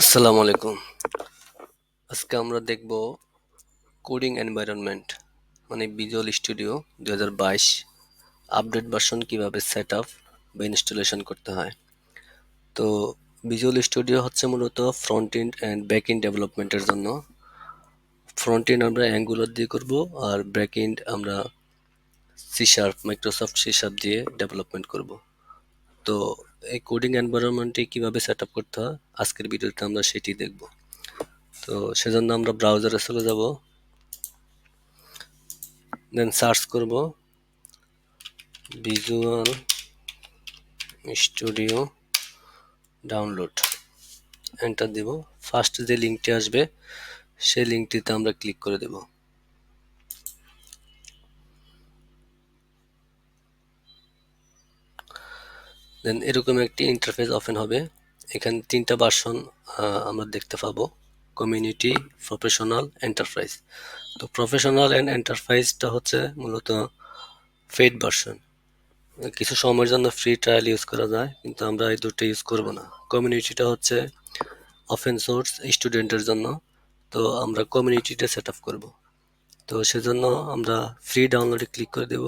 আসসালামু আলাইকুম। আজকে আমরা দেখব কোডিং এনভায়রনমেন্ট মানে ভিজুয়াল স্টুডিও 2022 আপডেট ভার্সন কিভাবে সেট আপ বা ইনস্টলেশন করতে হয়। তো ভিজুয়াল স্টুডিও হচ্ছে মূলত front end and back end ডেভেলপমেন্টের জন্য। ফ্রন্ট এন্ড আমরা অ্যাঙ্গুলার দিয়ে করব, আর ব্যাক এন্ড আমরা C sharp Microsoft C sharp দিয়ে ডেভেলপমেন্ট করব। তো এই কোডিং এনভায়রনমেন্টটি কিভাবে সেট আপ করতে হয় আজকের ভিডিওতে আমরা সেটি দেখব। তো সেজন্য আমরা ব্রাউজারে চলে যাব, দেন সার্চ করব ভিজুয়াল স্টুডিও ডাউনলোড, এন্টার দেব। ফার্স্ট যে লিঙ্কটি আসবে সেই লিঙ্কটিতে আমরা ক্লিক করে দেব। দেন এরকম একটি ইন্টারফেস ওপেন হবে। এখানে তিনটা ভার্সন আমরা দেখতে পাবো: কমিউনিটি, প্রফেশনাল, এন্টারপ্রাইজ। তো প্রফেশনাল অ্যান্ড এন্টারপ্রাইজটা হচ্ছে মূলত পেইড ভার্সন। কিছু সময়ের জন্য ফ্রি ট্রায়াল ইউজ করা যায়, কিন্তু আমরা এই দুটো ইউজ করব না। কমিউনিটিটা হচ্ছে ওপেন সোর্স স্টুডেন্টের জন্য, তো আমরা কমিউনিটিটা সেট আপ করবো। তো সেজন্য আমরা ফ্রি ডাউনলোডে ক্লিক করে দেব।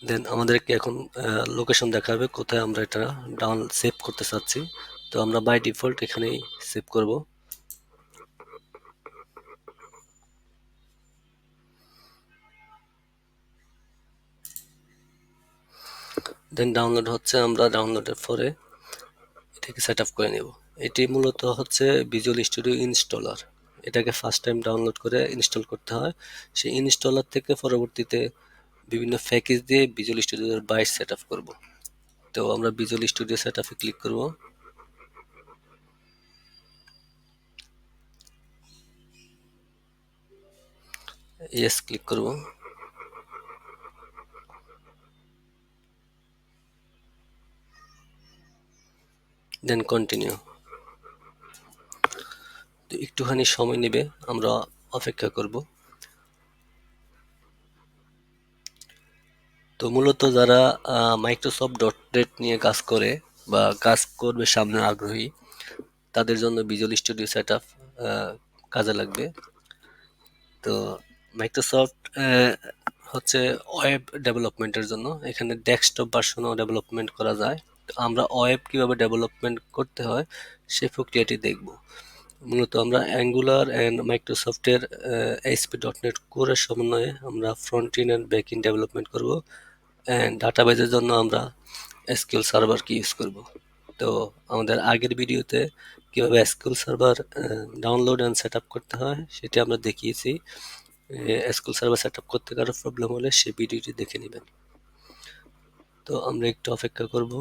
দেন আমাদেরকে এখন লোকেশন দেখাবে কোথায় আমরা এটা সেভ করতে চাচ্ছি। তো আমরা বাই ডিফল্ট এখানেই সেভ করব। দেন ডাউনলোড হচ্ছে, আমরা ডাউনলোডের পরে এটাকে সেট আপ করে নেব। এটি মূলত হচ্ছে ভিজুয়াল স্টুডিও ইনস্টলার। এটাকে ফার্স্ট টাইম ডাউনলোড করে ইনস্টল করতে হয়। সেই ইনস্টলার থেকে পরবর্তীতে বিভিন্ন প্যাকেজ দিয়ে ভিজুয়াল স্টুডিওর বাইট সেট আপ করবো। তো আমরা ভিজুয়াল স্টুডিও সেট আপে ক্লিক করব। ইয়েস ক্লিক করব। Then continue. তো একটুখানি সময় নেবে, আমরা অপেক্ষা করব। তো মূলত যারা মাইক্রোসফট ডট নেট নিয়ে কাজ করে বা কাজ করবে সামনে আগ্রহী, তাদের জন্য ভিজুয়াল স্টুডিও সেট আপ কাজে লাগবে। তো মাইক্রোসফট হচ্ছে ওয়েব ডেভেলপমেন্টের জন্য, এখানে ডেস্কটপ ভার্সনও ডেভেলপমেন্ট করা যায়। তো আমরা ওয়েব কিভাবে ডেভেলপমেন্ট করতে হয় সেই প্রক্রিয়াটি দেখব। মূলত আমরা অ্যাঙ্গুলার অ্যান্ড মাইক্রোসফটের ASP.NET ডট নেট কোরের সমন্বয়ে আমরা front end and back and development করব। অ্যান্ড ডাটাবেজের জন্য আমরা এসকিউএল সার্ভার কি ইউজ করব। তো আমাদের আগের ভিডিওতে কীভাবে SQL server download and set up করতে হয় সেটি আমরা দেখিয়েছি। এসকিউএল সার্ভার সেট আপ করতে কারো প্রবলেম হলে সেই ভিডিওটি দেখে নেবেন। তো আমরা একটু অপেক্ষা করব।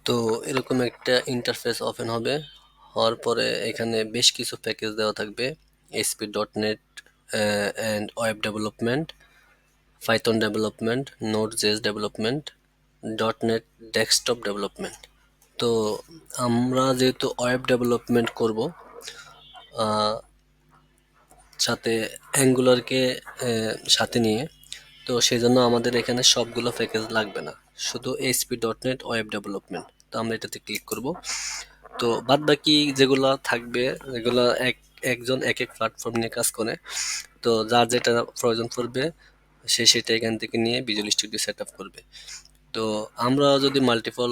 তো এরকম একটা ইন্টারফেস ওপেন হবে। হওয়ার পরে এখানে বেশ কিছু প্যাকেজ দেওয়া থাকবে: ASP.NET and web development, Python development, নোড.js ডেভেলপমেন্ট, .NET ডেস্কটপ ডেভেলপমেন্ট। তো আমরা যেহেতু ওয়েব ডেভেলপমেন্ট করব, সাথে অ্যাঙ্গুলারকে সাথে নিয়ে, তো সেই জন্য আমাদের এখানে সবগুলো প্যাকেজ লাগবে না, শুধু ASP.NET ওয়েব ডেভেলপমেন্ট। তো আমরা এটাতে ক্লিক করব। তো বাদ বাকি যেগুলো থাকবে, যেগুলো একজন এক এক প্ল্যাটফর্ম নিয়ে কাজ করে, তো যার যেটা প্রয়োজন পড়বে সে সেটা এখান থেকে নিয়ে ভিজুয়াল স্টুডিও সেট আপ করবে। তো আমরা যদি মাল্টিপল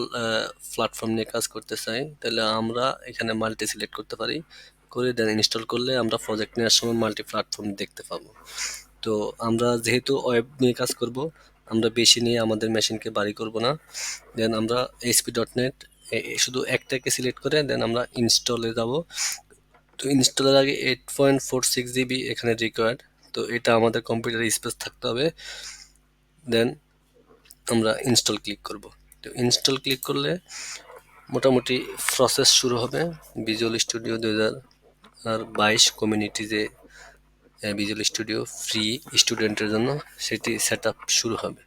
প্ল্যাটফর্ম নিয়ে কাজ করতে চাই, তাহলে আমরা এখানে মাল্টি সিলেক্ট করতে পারি, করে দেন ইনস্টল করলে আমরা প্রজেক্ট নেওয়ার সময় মাল্টি প্ল্যাটফর্ম দেখতে পাবো। তো আমরা যেহেতু ওয়েব নিয়ে কাজ করব, আমরা বেশি নিয়ে আমাদের মেশিনকে বাড়ি করব না। দেন আমরা ASP.NET শুধু একটাকে সিলেক্ট করে দেন আমরা ইনস্টলে যাব। তো ইনস্টলের আগে 8.46 GB এখানে রিকোয়ার্ড, তো এটা আমাদের কম্পিউটারে স্পেস থাকতে হবে। দেন আমরা ইনস্টল ক্লিক করব। তো ইনস্টল ক্লিক করলে মোটামুটি প্রসেস শুরু হবে। ভিজুয়াল স্টুডিও 2022 কমিউনিটি যে ভিজুয়াল স্টুডিও ফ্রি স্টুডেন্টের জন্য, সেটি সেট আপ শুরু হবে।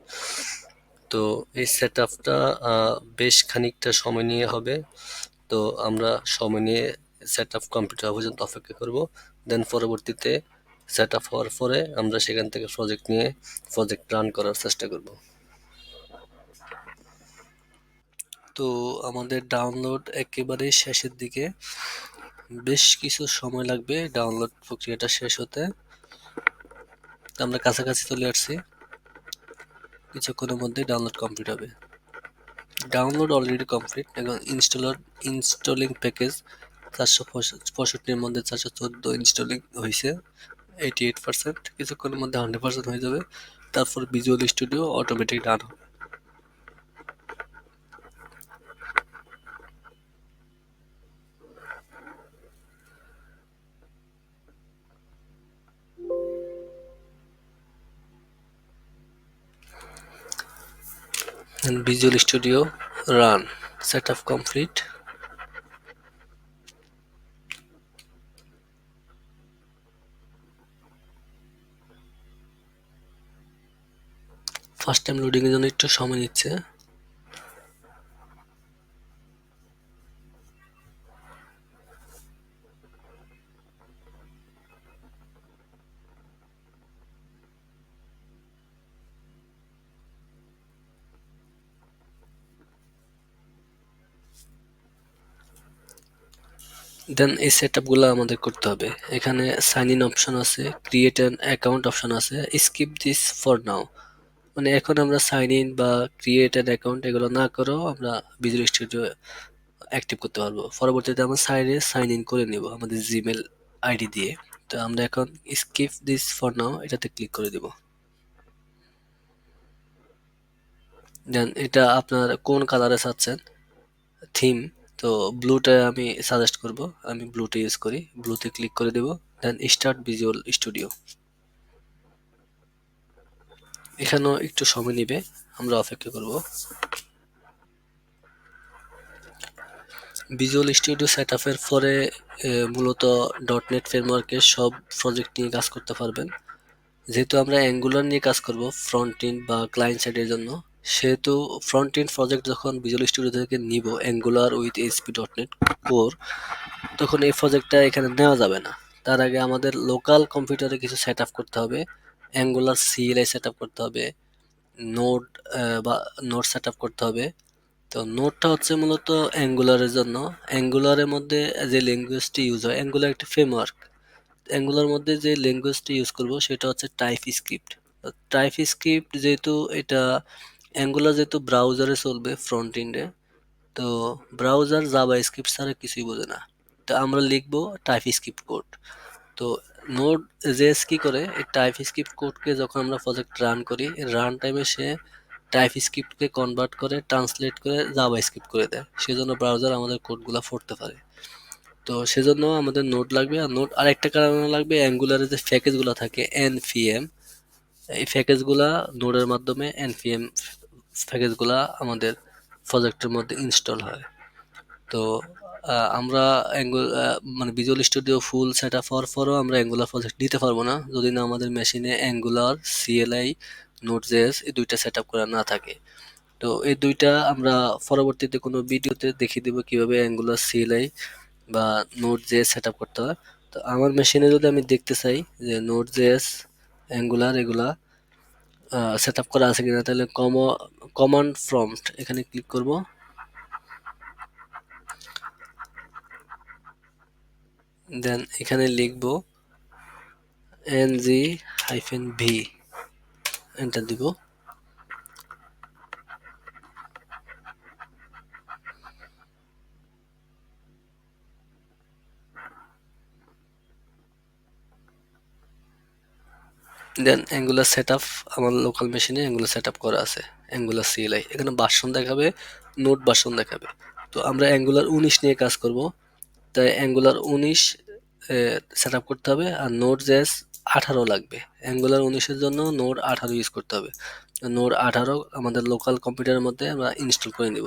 তো এই সেট আপটা বেশ খানিকটা সময় নিয়ে হবে। তো আমরা সময় নিয়ে সেট আপ কমপ্লিট হওয়া পর্যন্ত অপেক্ষা করব। দেন পরবর্তীতে সেট আপ হওয়ার পরে আমরা সেখান থেকে প্রজেক্ট নিয়ে প্রজেক্ট রান করার চেষ্টা করব। তো আমাদের ডাউনলোড একেবারে শেষের দিকে, বেশ কিছু সময় লাগবে ডাউনলোড প্রক্রিয়াটা শেষ হতে। আমরা কাছাকাছি চলে আসছি, কিছুক্ষণের মধ্যে ডাউনলোড কমপ্লিট হবে। Download already complete. এখন ইনস্টলিং প্যাকেজ 465-এর মধ্যে 414 ইনস্টলিং হয়েছে 88%। কিছুক্ষণের মধ্যে 100% হয়ে যাবে। তারপর ভিজুয়াল স্টুডিও অটোমেটিক রান হবে। Visual studio run, set up complete. First time loading এর জন্য একটু সময় নিচ্ছে। দেন এই সেটআপগুলো আমাদের করতে হবে। এখানে সাইন ইন অপশন আছে, ক্রিয়েট অ্যান অ্যাকাউন্ট অপশন আছে, স্কিপ দিস ফর নাও। মানে এখন আমরা সাইন ইন বা ক্রিয়েট অ্যান অ্যাকাউন্ট এগুলো না করেও আমরা ভিজুয়াল স্টুডিও অ্যাক্টিভ করতে পারবো। পরবর্তীতে আমরা সাইন ইন করে নিব আমাদের জিমেল আইডি দিয়ে। তো আমরা এখন স্কিপ দিস ফর নাও এটাতে ক্লিক করে দিব। দেন এটা আপনার কোন কালারে চাচ্ছেন থিম, তো ব্লুটা আমি সাজেস্ট করব, আমি ব্লুটা ইউজ করি। ব্লুতে ক্লিক করে দেব। Then start Visual Studio. এখানেও একটু সময় নেবে, আমরা অপেক্ষা করব। ভিজুয়াল স্টুডিও সেট আপের পরে মূলত ডটনেট ফ্রেমওয়ার্কের সব প্রজেক্ট নিয়ে কাজ করতে পারবেন। যেহেতু আমরা অ্যাঙ্গুলার নিয়ে কাজ করব ফ্রন্ট এন্ড বা ক্লায়েন্ট সাইডের জন্য, সেহেতু ফ্রন্ট এন্ড প্রজেক্ট যখন ভিজুয়াল স্টুডিও থেকে নিব অ্যাঙ্গুলার উইথ এসপি ডটনেট কোর, তখন এই প্রজেক্টটা এখানে নেওয়া যাবে না। তার আগে আমাদের লোকাল কম্পিউটারে কিছু সেট আপ করতে হবে। অ্যাঙ্গুলার সিএলআই সেট আপ করতে হবে, নোড বা নোড সেট আপ করতে হবে। তো নোডটা হচ্ছে মূলত অ্যাঙ্গুলারের জন্য। অ্যাঙ্গুলারের মধ্যে যে ল্যাঙ্গুয়েজটি ইউজ হয়, অ্যাঙ্গুলার একটা ফ্রেমওয়ার্ক, অ্যাঙ্গুলার মধ্যে যে ল্যাঙ্গুয়েজটি ইউজ করব সেটা হচ্ছে টাইপ স্ক্রিপ্ট। টাইপ স্ক্রিপ্ট যেহেতু এটা অ্যাঙ্গুলার যেহেতু ব্রাউজারে চলবে ফ্রন্ট এন্ডে, তো ব্রাউজার জাভা স্ক্রিপ্ট ছাড়া কিছুই বোঝে না। তো আমরা লিখবো টাইপ স্ক্রিপ্ট কোড। তো নোড জেএস কি করে, এই টাইপ স্ক্রিপ্ট কোডকে যখন আমরা প্রজেক্ট রান করি, রান টাইমে সে টাইপ স্ক্রিপ্টকে কনভার্ট করে ট্রান্সলেট করে জাভা স্ক্রিপ্ট করে দেয়। সেজন্য ব্রাউজার আমাদের কোডগুলো পড়তে পারে। তো সেজন্য আমাদের নোড লাগবে। আর নোড আরেকটা কারণে লাগবে, অ্যাঙ্গুলারে যে প্যাকেজগুলো থাকে এনপিএম, এই প্যাকেজগুলা নোডের মাধ্যমে এনপিএম প্যাকেজগুলা আমাদের প্রজেক্টের মধ্যে ইনস্টল হয়। তো আমরা মানে Visual studio full set up হওয়ার পরও আমরা অ্যাঙ্গুলার প্রজেক্ট নিতে পারবো না যদি না আমাদের মেশিনে অ্যাঙ্গুলার সিএলআই নোড জেএস এই দুইটা সেট আপ করা না থাকে। তো এই দুইটা আমরা পরবর্তীতে কোনো ভিডিওতে দেখিয়ে দিব কিভাবে অ্যাঙ্গুলার সিএলআই বা নোড জেএস সেট আপ করতে হয়। তো আমার মেশিনে যদি আমি দেখতে চাই যে নোড জেএস অ্যাঙ্গুলার এগুলা সেট আপ করা আছে কিনা, তাহলে কমান্ড প্রম্পট এখানে ক্লিক করব। দেন এখানে লিখব ng-v, এন্টার দিব। দেন অ্যাঙ্গুলার সেটআপ, আমার লোকাল মেশিনে অ্যাঙ্গুলার সেটআপ করা আছে, অ্যাঙ্গুলার সিএলআই এখানে ভার্সন দেখাবে, নোট ভার্সন দেখাবে। তো আমরা অ্যাঙ্গুলার 19 নিয়ে কাজ করব, তাই অ্যাঙ্গুলার 19 সেটআপ করতে হবে। আর নোড জেএস 18 লাগবে, অ্যাঙ্গুলার 19-এর জন্য নোড 18 ইউজ করতে হবে। নোড 18 আমাদের লোকাল কম্পিউটারের মধ্যে আমরা ইনস্টল করে নিব।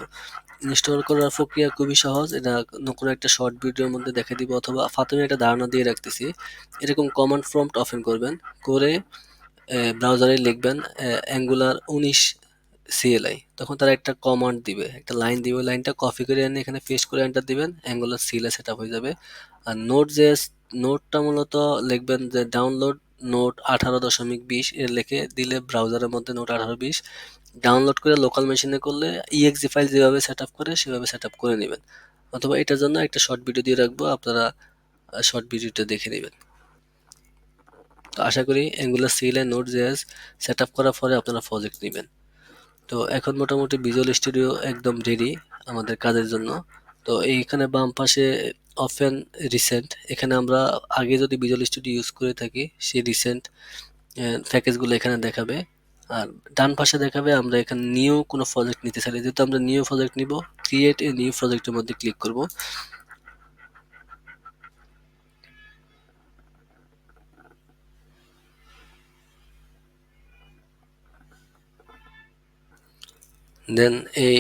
ইনস্টল করার প্রক্রিয়া খুবই সহজ, এটা কোনো একটা শর্ট ভিডিওর মধ্যে দেখে দিব, অথবা ফাতেমে একটা ধারণা দিয়ে রাখতেছি। এরকম কমান্ড প্রম্পট ওপেন করবেন, করে ব্রাউজারে লিখবেন অ্যাঙ্গুলার 19 সিএলআই, তখন তারা একটা কমান্ড দিবে, একটা লাইন দিবে, লাইনটা কপি করে এনে এখানে পেস্ট করে এন্টার দিবেন, অ্যাঙ্গুলার সিএলআই সেট আপ হয়ে যাবে। আর নোড জেএস নোডটা মূলত লিখবেন যে ডাউনলোড নোট 18.20 এর লিখে দিলে ব্রাউজারের মধ্যে নোট 18.20 ডাউনলোড করে লোকাল মেশিনে করলে ইএক্সি ফাইল যেভাবে সেট আপ করে সেভাবে সেট আপ করে নেবেন, অথবা এটার জন্য একটা শর্ট ভিডিও দিয়ে রাখবো, আপনারা শর্ট ভিডিওটা দেখে নেবেন। তো আশা করি angular CLA node JS set up করার পরে আপনারা প্রজেক্ট নেবেন। তো এখন মোটামুটি ভিজুয়াল স্টুডিও একদম রেডি আমাদের কাজের জন্য। তো এইখানে বাম পাশে ওপেন রিসেন্ট, এখানে আমরা আগে যদি ভিজুয়াল স্টুডিও ইউজ করে থাকি সেই রিসেন্ট প্যাকেজগুলো এখানে দেখাবে। আর ডান পাশে দেখাবে আমরা এখানে নিউ কোনো প্রজেক্ট নিতে চাইলে, যেহেতু আমরা নিউ প্রজেক্ট নিব, ক্রিয়েট এ নিউ প্রজেক্টের মধ্যে ক্লিক করব। দেন এই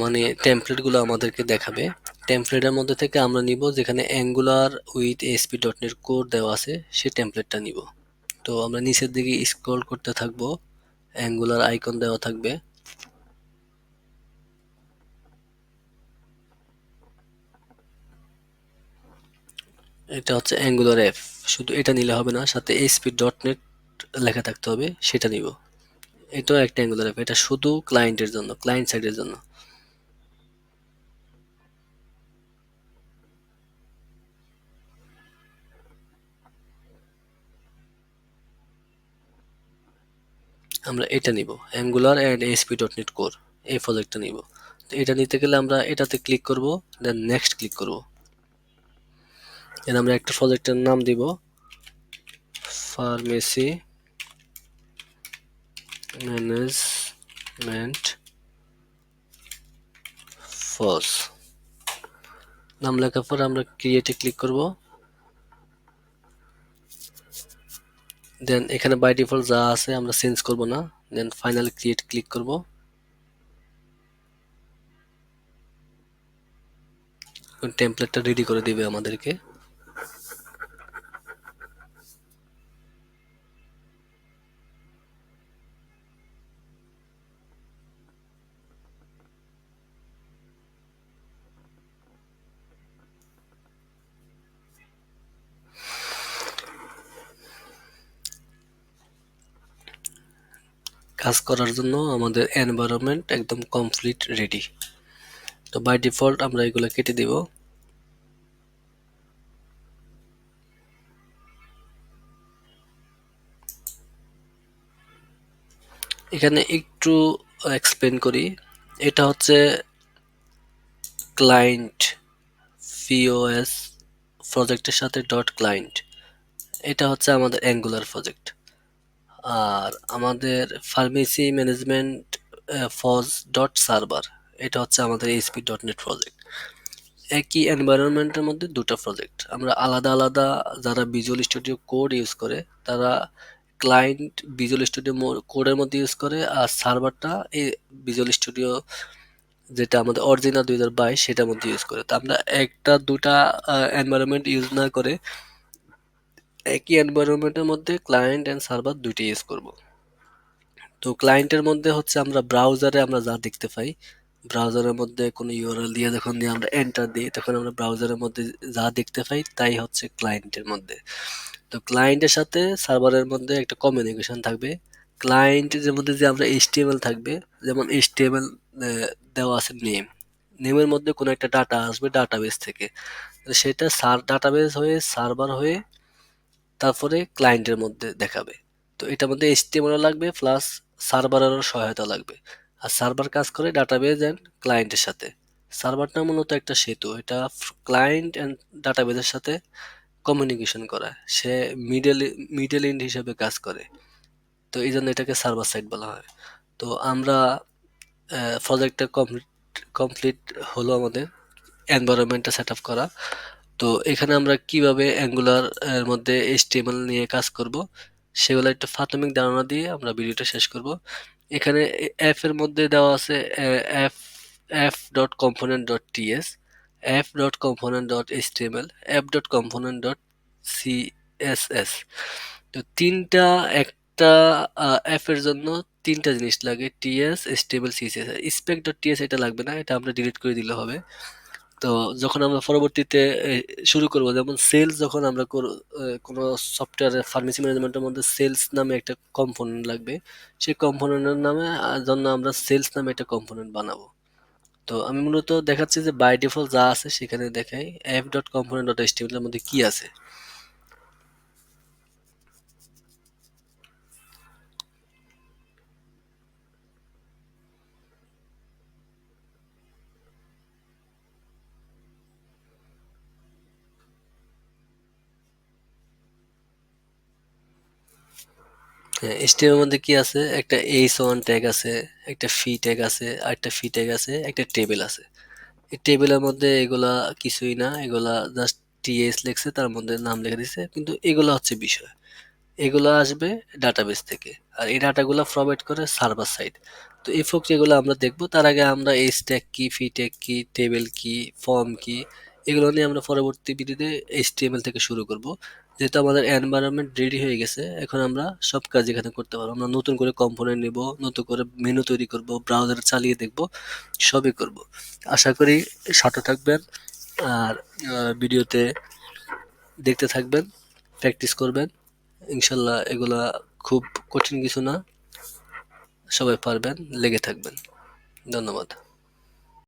মানে টেমপ্লেটগুলো আমাদেরকে দেখাবে। টেমপ্লেটের মধ্যে থেকে আমরা নিব যেখানে angular with SP dot net code দেওয়া আছে সেই টেমপ্লেটটা নিব। তো আমরা নিচের দিকে স্ক্রল করতে থাকবো, অ্যাঙ্গুলার আইকন দেওয়া থাকবে। এটা হচ্ছে অ্যাঙ্গুলার অ্যাপ, শুধু এটা নিলে হবে না, সাথে এসপি ডট নেট লেখা থাকতে হবে, সেটা নিব। এটাও একটা অ্যাঙ্গুলার অ্যাপ, এটা শুধু ক্লায়েন্টের জন্য, ক্লায়েন্ট সাইডের জন্য। আমরা এটা নিব, angular and SP dot net core, এই প্রজেক্টটা নিব। তো এটা নিতে গেলে আমরা এটাতে ক্লিক করব, দেন নেক্সট ক্লিক করব। দেন আমরা একটা প্রজেক্টের নাম দিব ফার্মেসি ম্যানেজমেন্ট ফস। নাম লেখার পর আমরা ক্রিয়েটে ক্লিক করব। দেন এখানে বাই ডিফল্ট যা আছে আমরা চেঞ্জ করব না, দেন ফাইনাল ক্রিয়েট ক্লিক করব। টেমপ্লেটটা রেডি করে দিবে আমাদেরকে। কাজ করার জন্য আমাদের এনভায়রনমেন্ট একদম কমপ্লিট রেডি। তো বাই ডিফল্ট আমরা এগুলো কেটে দিব। এখানে একটু এক্সপ্লেন করি। এটা হচ্ছে ক্লায়েন্ট পিওএস প্রজেক্টের সাথে ডট ক্লায়েন্ট, এটা হচ্ছে আমাদের অ্যাঙ্গুলার প্রজেক্ট। আর আমাদের ফার্মেসি ম্যানেজমেন্ট ফজ ডট সার্ভার, এটা হচ্ছে আমাদের এসপি ডট নেট প্রজেক্ট। একই এনভায়রনমেন্টের মধ্যে দুটো প্রজেক্ট, আমরা আলাদা আলাদা, যারা ভিজুয়াল স্টুডিও কোড ইউজ করে তারা ক্লায়েন্ট ভিজুয়াল স্টুডিও কোডের মধ্যে ইউজ করে, আর সার্ভারটা এই ভিজুয়াল স্টুডিও যেটা আমাদের অরিজিনাল 2022 সেটার মধ্যে ইউজ করে। তো আমরা একটা দুটা এনভায়রনমেন্ট ইউজ না করে একই এনভায়রনমেন্টের মধ্যে ক্লায়েন্ট এন্ড সার্ভার দুইটা ইউজ করব। তো ক্লায়েন্টের মধ্যে হচ্ছে আমরা ব্রাউজারে আমরা যা দেখতে পাই, ব্রাউজারের মধ্যে কোনো ইউআরএল দিয়ে যখন দিয়ে আমরা এন্টার দিই তখন আমরা ব্রাউজারের মধ্যে যা দেখতে পাই তাই হচ্ছে ক্লায়েন্টের মধ্যে। তো ক্লায়েন্টের সাথে সার্ভারের মধ্যে একটা কমিউনিকেশন থাকবে। ক্লায়েন্টের মধ্যে যে আমরা এইচটিএমএল থাকবে, যেমন এইচটিএমএল দেওয়া আছে নেম, নেমের মধ্যে কোনো একটা ডাটা আসবে ডাটাবেস থেকে, তো সেটা ডাটাবেস হয়ে সার্ভার হয়ে তারপরে ক্লায়েন্টের মধ্যে দেখাবে। তো এটার মধ্যে এইচটিএমএল লাগবে প্লাস সার্ভারেরও সহায়তা লাগবে। আর সার্ভার কাজ করে ডাটাবেজ এন্ড ক্লায়েন্টের সাথে। সার্ভারটা মূলত একটা সেতু, এটা ক্লায়েন্ট এন্ড ডাটাবেজের সাথে কমিউনিকেশন করা, সে মিডল মিডল এন্ড হিসেবে কাজ করে। তো এই জন্য এটাকে সার্ভার সাইড বলা হয়। তো আমরা প্রজেক্টটা কমপ্লিট কমপ্লিট হলো আমাদের এনভায়রনমেন্টটা সেট আপ করা। তো এখানে আমরা কিভাবে অ্যাঙ্গুলার এর মধ্যে এইচটিএমএল নিয়ে কাজ করব সেগুলো একটা প্রাথমিক ধারণা দিয়ে আমরা ভিডিওটা শেষ করব। এখানে এফ এর মধ্যে দেওয়া আছে F F dot component dot TS, F dot component dot HTML, F dot component dot CSS. তো তিনটা একটা এফ এর জন্য তিনটা জিনিস লাগে, TS HTML CSS. Spec dot TS এটা লাগবে না, এটা আমরা ডিলিট করে দিলে হবে। তো যখন আমরা পরবর্তীতে শুরু করব, যেমন সেলস যখন আমরা কোনো সফটওয়্যারের ফার্মেসি ম্যানেজমেন্টের মধ্যে সেলস নামে একটা কম্পোনেন্ট লাগবে, সেই কম্পোনেন্টের নামে জন্য আমরা সেলস নামে একটা কম্পোনেন্ট বানাবো। তো আমি মূলত দেখাচ্ছি যে বাই ডিফল্ট যা আছে সেখানে দেখাই app dot component dot HTML এর মধ্যে কি আছে। হ্যাঁ, এইচটিএমএল এর মধ্যে কি আছে, একটা এইচ1 ট্যাগ আছে, একটা ফি ট্যাগ আছে, আর একটা ফি ট্যাগ আছে, একটা টেবিল আছে। এই টেবিলের মধ্যে এগুলা কিছুই না, এগুলা জাস্ট টিএস লিখছে, তার মধ্যে নাম লিখে দিছে, কিন্তু এগুলা হচ্ছে বিষয়। এগুলো আসবে ডাটাবেস থেকে, আর এই ডাটাগুলো ফরম্যাট করে সার্ভার সাইড। তো এই প্রক্রিয়াগুলো আমরা দেখব, তার আগে আমরা এই স্ট্যাক কি, ফি ট্যাগ কি, টেবিল কি, ফর্ম কি, এগুলো নিয়ে আমরা পরবর্তী ভিডিওতে এইচটিএমএল থেকে শুরু করব। যেহেতু আমাদের এনভায়রনমেন্ট রেডি হয়ে গেছে, এখন আমরা সব কাজ এখানে করতে পারবো। আমরা নতুন করে কম্পোনেন্ট নেব, নতুন করে মেনু তৈরি করব, ব্রাউজার চালিয়ে দেখব, সবই করব। আশা করি সাথে থাকবেন, আর ভিডিওতে দেখতে থাকবেন, প্র্যাকটিস করবেন। ইনশাল্লাহ এগুলা খুব কঠিন কিছু না, সবাই পারবেন, লেগে থাকবেন। ধন্যবাদ।